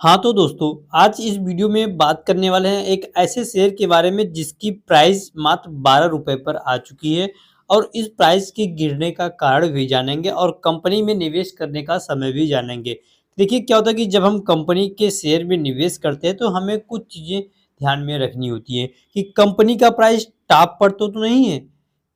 हाँ तो दोस्तों, आज इस वीडियो में बात करने वाले हैं एक ऐसे शेयर के बारे में जिसकी प्राइस मात्र ₹12 पर आ चुकी है और इस प्राइस के गिरने का कारण भी जानेंगे और कंपनी में निवेश करने का समय भी जानेंगे। देखिए क्या होता है कि जब हम कंपनी के शेयर में निवेश करते हैं तो हमें कुछ चीज़ें ध्यान में रखनी होती हैं कि कंपनी का प्राइस टॉप पर तो नहीं है,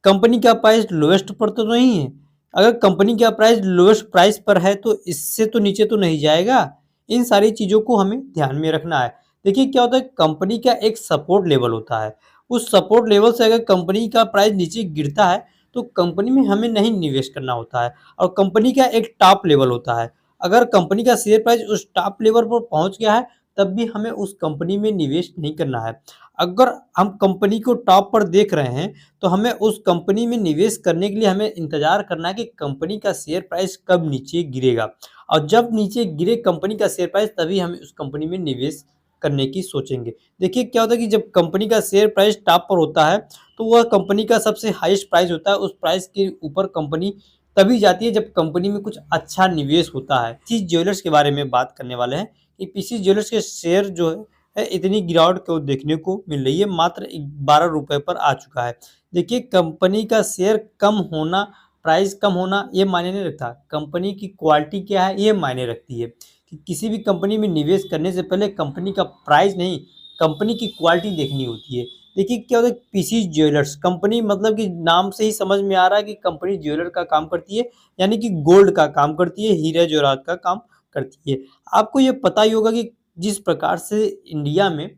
कंपनी का प्राइस लोएस्ट पर तो नहीं है। अगर कंपनी का प्राइस लोएस्ट प्राइस पर है तो इससे तो नीचे तो नहीं जाएगा। इन सारी चीज़ों को हमें ध्यान में रखना है। देखिए क्या होता है कंपनी का एक सपोर्ट लेवल होता है। उस सपोर्ट लेवल से अगर कंपनी का प्राइस नीचे गिरता है तो कंपनी में हमें नहीं निवेश करना होता है और कंपनी का एक टॉप लेवल होता है। अगर कंपनी का शेयर प्राइस उस टॉप लेवल पर पहुँच गया है तब भी हमें उस कंपनी में निवेश नहीं करना है। अगर हम कंपनी को टॉप पर देख रहे हैं तो हमें उस कंपनी में निवेश करने के लिए हमें इंतज़ार करना है कि कंपनी का शेयर प्राइस कब नीचे गिरेगा। और जब नीचे गिरे कंपनी का शेयर प्राइस तभी हम उस कंपनी में निवेश करने की सोचेंगे। देखिए क्या होता है कि जब कंपनी का शेयर प्राइस टॉप पर होता है तो वह कंपनी का सबसे हाईएस्ट प्राइस होता है। उस प्राइस के ऊपर कंपनी तभी जाती है जब कंपनी में कुछ अच्छा निवेश होता है। पीसी ज्वेलर्स के बारे में बात करने वाले हैं कि पीसी ज्वेलर्स के शेयर जो है इतनी गिरावट को देखने को मिल रही है, मात्र ₹12 पर आ चुका है। देखिए कंपनी का शेयर कम होना, प्राइस कम होना ये मायने नहीं रखता। कंपनी की क्वालिटी क्या है ये मायने रखती है कि किसी भी कंपनी में निवेश करने से पहले कंपनी का प्राइस नहीं, कंपनी की क्वालिटी देखनी होती है। देखिए क्या होता है पीसी ज्वेलर्स कंपनी मतलब कि नाम से ही समझ में आ रहा है कि कंपनी ज्वेलर का काम करती है, यानी कि गोल्ड का काम करती है, हीरा जवाहरात का काम करती है। आपको ये पता ही होगा कि जिस प्रकार से इंडिया में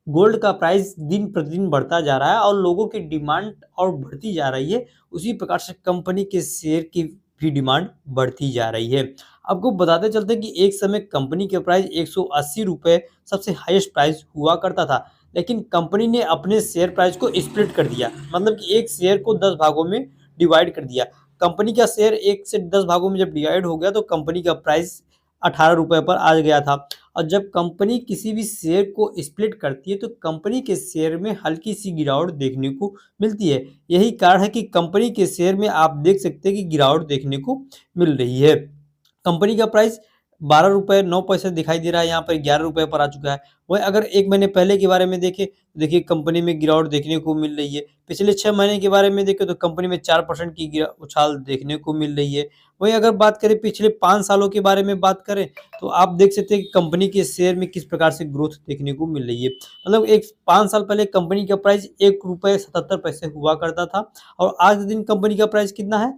गोल्ड का प्राइस दिन प्रतिदिन बढ़ता जा रहा है और लोगों की डिमांड और बढ़ती जा रही है, उसी प्रकार से कंपनी के शेयर की भी डिमांड बढ़ती जा रही है। आपको बताते चलते हैं कि एक समय कंपनी के प्राइस ₹180 सबसे हाईएस्ट प्राइस हुआ करता था, लेकिन कंपनी ने अपने शेयर प्राइस को स्प्लिट कर दिया, मतलब कि एक शेयर को 10 भागों में डिवाइड कर दिया। कंपनी का शेयर 1 से 10 भागों में जब डिवाइड हो गया तो कंपनी का प्राइस ₹18 पर आ गया था। और जब कंपनी किसी भी शेयर को स्प्लिट करती है तो कंपनी के शेयर में हल्की सी गिरावट देखने को मिलती है। यही कारण है कि कंपनी के शेयर में आप देख सकते हैं कि गिरावट देखने को मिल रही है। कंपनी का प्राइस ₹12.09 दिखाई दे रहा है, यहाँ पर ₹11 पर आ चुका है। वहीं अगर 1 महीने पहले के बारे में देखें, तो देखिए कंपनी में गिरावट देखने को मिल रही है। पिछले 6 महीने के बारे में देखें तो कंपनी में 4% की गिरा उछाल देखने को मिल रही है। वहीं अगर बात करें पिछले 5 सालों के बारे में बात करें, तो आप देख सकते हैं कि कंपनी के शेयर में किस प्रकार से ग्रोथ देखने को मिल रही है। मतलब एक 5 साल पहले कंपनी का प्राइस ₹1.77 हुआ करता था और आज के दिन कंपनी का प्राइस कितना है?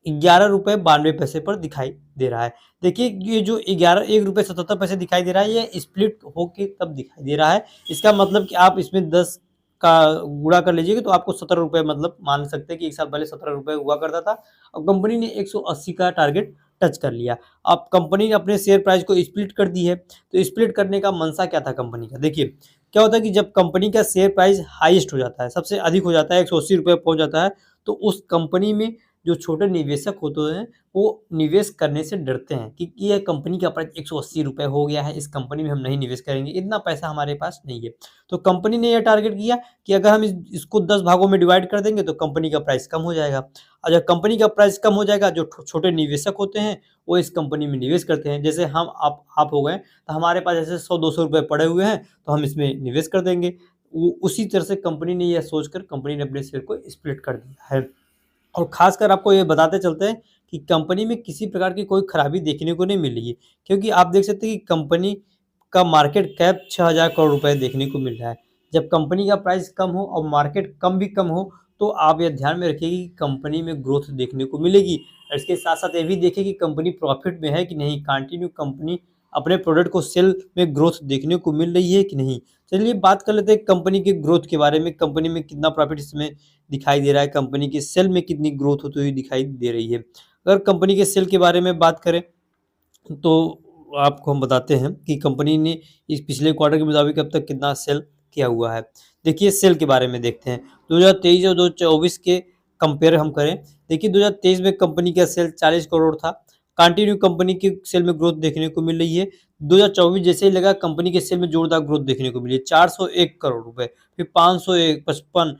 ₹11.92 पर दिखाई दे रहा है। देखिए ये जो 11 ₹1.77 दिखाई दे रहा है, ये स्प्लिट होके तब दिखाई दे रहा है। इसका मतलब कि आप इसमें 10 का गुणा कर लीजिएगा तो आपको ₹17 मतलब मान सकते हैं कि 1 साल पहले ₹17 हुआ करता था। अब कंपनी ने 180 का टारगेट टच कर लिया। अब कंपनी ने अपने शेयर प्राइस को स्प्लिट कर दी है, तो स्प्लिट करने का मंशा क्या था कंपनी का? देखिए, क्या होता है कि जब कंपनी का शेयर प्राइस हाईएस्ट हो जाता है, सबसे अधिक हो जाता है, ₹180 पहुँच जाता है, तो उस कंपनी में जो छोटे निवेशक होते हैं, वो निवेश करने से डरते हैं कि ये कंपनी का प्राइस ₹180 हो गया है, इस कंपनी में हम नहीं निवेश करेंगे, इतना पैसा हमारे पास नहीं है। तो कंपनी ने यह टारगेट किया कि अगर हम इसको 10 भागों में डिवाइड कर देंगे तो कंपनी का प्राइस कम हो जाएगा। और जब कंपनी का प्राइस कम हो जाएगा, जो छोटे निवेशक होते हैं, वो इस कंपनी में निवेश करते हैं। जैसे हम आप हो गए, तो हमारे पास ऐसे ₹100-200 पड़े हुए हैं, तो हम इसमें निवेश कर देंगे। वो उसी तरह से कंपनी ने यह सोचकर कंपनी ने अपने शेयर को स्प्लिट कर दिया है। और ख़ासकर आपको ये बताते चलते हैं कि कंपनी में किसी प्रकार की कोई खराबी देखने को नहीं मिली है, क्योंकि आप देख सकते हैं कि कंपनी का मार्केट कैप 6,000 करोड़ रुपए देखने को मिल रहा है। जब कंपनी का प्राइस कम हो और मार्केट कम भी कम हो, तो आप ये ध्यान में रखिए कि कंपनी में ग्रोथ देखने को मिलेगी। और इसके साथ-साथ ये भी देखिए कि कंपनी प्रॉफ़िट में है कि नहीं, कंटिन्यू कंपनी अपने प्रोडक्ट को सेल में ग्रोथ देखने को मिल रही है कि नहीं। चलिए बात कर लेते हैं कंपनी की ग्रोथ के बारे में, कंपनी में कितना प्रॉफ़िट इसमें दिखाई दे रहा है, कंपनी की सेल में कितनी ग्रोथ होती हुई दिखाई दे रही है। अगर कंपनी के सेल के बारे में बात करें, तो आपको हम बताते हैं कि कंपनी ने इस पिछले क्वार्टर के मुताबिक अब तक कितना सेल किया हुआ है। देखिए सेल के बारे में देखते हैं, 2023 और 2024 के कंपेयर हम करें, देखिए 2023 में कंपनी का सेल 40 करोड़ था, कंटिन्यू कंपनी की सेल में ग्रोथ देखने को मिल रही है। 2024 जैसे ही लगा कंपनी के सेल में जोरदार ग्रोथ देखने को मिली है, 401 करोड़ रुपए, फिर 501, 55,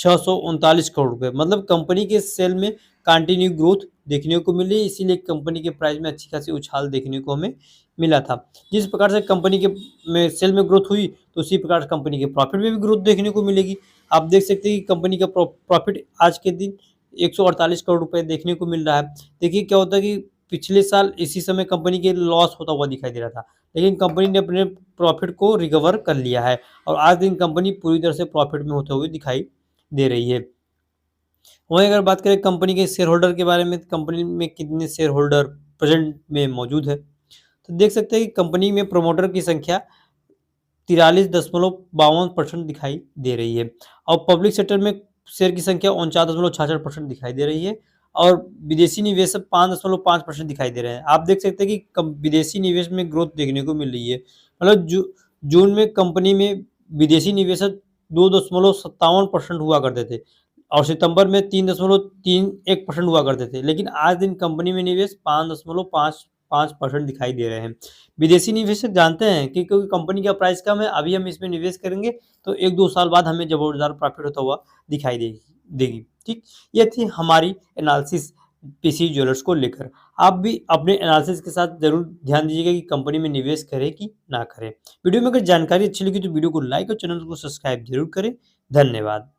639 करोड़ रुपए, मतलब कंपनी के सेल में कंटिन्यू ग्रोथ देखने को मिली, इसीलिए कंपनी के प्राइस में अच्छी खासी उछाल देखने को हमें मिला था। जिस प्रकार से कंपनी के में सेल में ग्रोथ हुई, तो उसी प्रकार कंपनी के प्रॉफिट में भी ग्रोथ देखने को मिलेगी। आप देख सकते हैं कि कंपनी का प्रॉफिट आज के दिन 148 करोड़ रुपए देखने को मिल रहा है। देखिए क्या होता है कि पिछले साल इसी समय कंपनी के लॉस होता हुआ दिखाई दे रहा था, लेकिन कंपनी ने अपने प्रॉफिट को रिकवर कर लिया है और आज दिन कंपनी पूरी तरह से प्रॉफिट में होते हुए दिखाई दे रही है। वहीं अगर बात करें कंपनी के शेयर होल्डर के बारे में, तो कंपनी में कितने शेयर होल्डर प्रेजेंट में मौजूद है, तो देख सकते हैं कि कंपनी में प्रमोटर की संख्या 43.52% दिखाई दे रही है और पब्लिक सेक्टर में शेयर की संख्या 49.66% दिखाई दे रही है और विदेशी निवेशक 5.5% दिखाई दे रहे हैं। आप देख सकते हैं कि विदेशी निवेश में ग्रोथ देखने को मिल रही है, मतलब जून में कंपनी में विदेशी निवेशक 2.57% हुआ करते थे और सितंबर में 3.31% हुआ करते थे, लेकिन आज दिन कंपनी में निवेश 5.55% दिखाई दे रहे हैं। विदेशी निवेशक जानते हैं कि क्योंकि कंपनी का प्राइस कम है, अभी हम इसमें निवेश करेंगे तो 1-2 साल बाद हमें ज़बरदस्त प्रॉफिट होता हुआ दिखाई देगी। ठीक, ये थी हमारी एनालिसिस पीसी ज्वेलर्स को लेकर। आप भी अपने एनालिसिस के साथ ज़रूर ध्यान दीजिएगा कि कंपनी में निवेश करें कि ना करें। वीडियो में अगर जानकारी अच्छी लगी तो वीडियो को लाइक और चैनल को सब्सक्राइब ज़रूर करें। धन्यवाद।